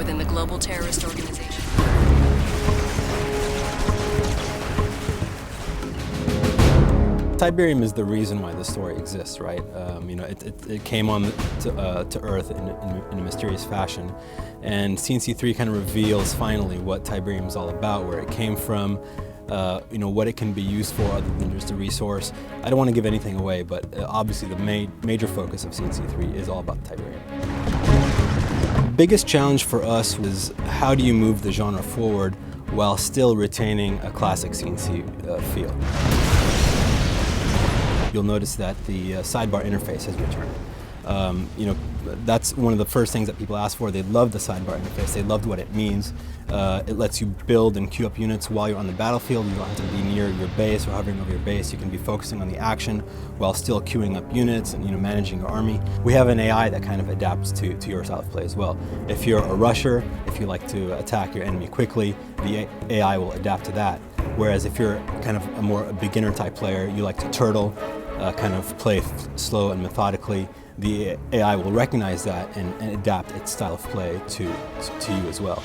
within the global terrorist organization. Tiberium is the reason why this story exists, right? It came on to Earth in a mysterious fashion, and CNC3 kind of reveals finally what Tiberium is all about, where it came from, what it can be used for other than just a resource. I don't want to give anything away, but obviously the major focus of CNC3 is all about Tiberium. The biggest challenge for us was how do you move the genre forward while still retaining a classic CNC feel. You'll notice that the sidebar interface has returned. That's one of the first things that people ask for. They love the sidebar interface. They loved what it means. It lets you build and queue up units while you're on the battlefield. You don't have to be near your base or hovering over your base. You can be focusing on the action while still queuing up units and managing your army. We have an AI that kind of adapts to your style of play as well. If you're a rusher, if you like to attack your enemy quickly, the AI will adapt to that. Whereas if you're kind of a more beginner type player, you like to turtle, kind of play slow and methodically, the AI will recognize that and adapt its style of play to you as well.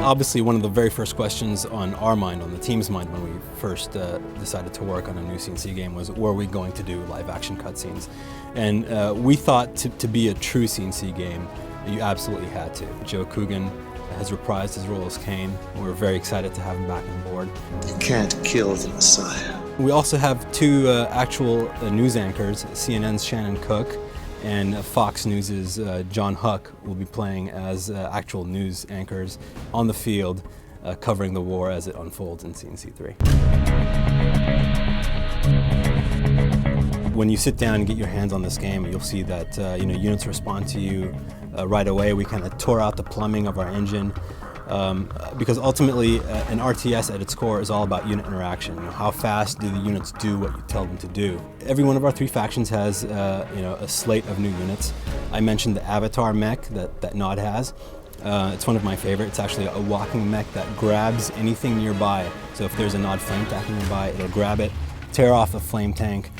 Obviously, one of the very first questions on our mind, on the team's mind, when we first decided to work on a new CNC game was, were we going to do live action cutscenes? And we thought to be a true CNC game, you absolutely had to. Joe Coogan has reprised his role as Kane. We're very excited to have him back on board. You can't kill the Messiah. We also have two actual news anchors. CNN's Shannon Cook and Fox News' John Huck will be playing as actual news anchors on the field, covering the war as it unfolds in CNC3. When you sit down and get your hands on this game, you'll see that units respond to you right away. We kind of tore out the plumbing of our engine because ultimately an RTS at its core is all about unit interaction. How fast do the units do what you tell them to do? Every one of our three factions has a slate of new units. I mentioned the Avatar mech that Nod has. It's one of my favorites. It's actually a walking mech that grabs anything nearby. So if there's a Nod flame tank nearby, it'll grab it, tear off a flame tank,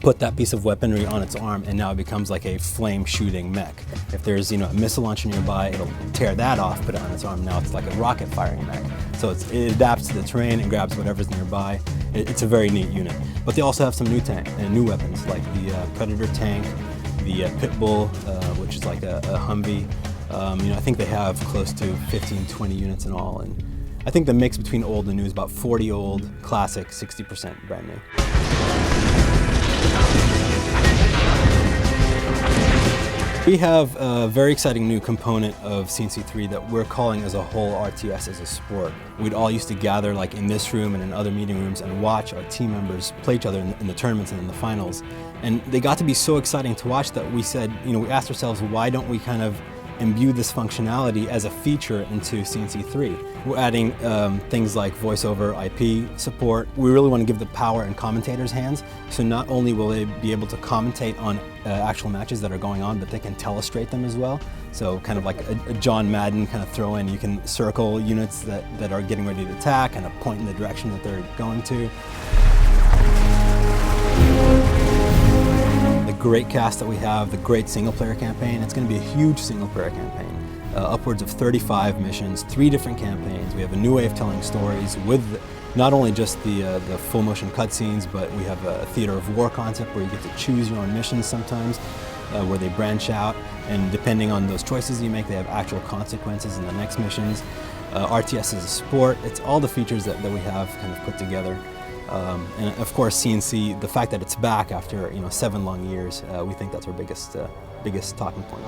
put that piece of weaponry on its arm, and now it becomes like a flame shooting mech. If there's a missile launcher nearby, it'll tear that off, put it on its arm. Now it's like a rocket firing mech. So it adapts to the terrain and grabs whatever's nearby. It's a very neat unit. But they also have some new weapons like the Predator tank, the Pitbull, which is like a Humvee. I think they have close to 15, 20 units in all. And I think the mix between old and new is about 40 old, classic, 60% brand new. We have a very exciting new component of CNC3 that we're calling as a whole RTS as a sport. We'd all used to gather like in this room and in other meeting rooms and watch our team members play each other in the tournaments and in the finals. And they got to be so exciting to watch that we said, we asked ourselves, why don't we kind of imbue this functionality as a feature into CNC3. We're adding things like voice over IP support. We really want to give the power in commentators' hands, so not only will they be able to commentate on actual matches that are going on, but they can telestrate them as well. So kind of like a John Madden kind of throw in, you can circle units that are getting ready to attack and point in the direction that they're going to. The great cast that we have, the great single-player campaign. It's going to be a huge single-player campaign. Upwards of 35 missions, 3 different campaigns. We have a new way of telling stories with not only just the full-motion cutscenes, but we have a theater of war concept where you get to choose your own missions sometimes, where they branch out, and depending on those choices you make, they have actual consequences in the next missions. RTS is a sport. It's all the features that we have kind of put together. And of course, CNC, the fact that it's back after 7 long years, we think that's our biggest talking point.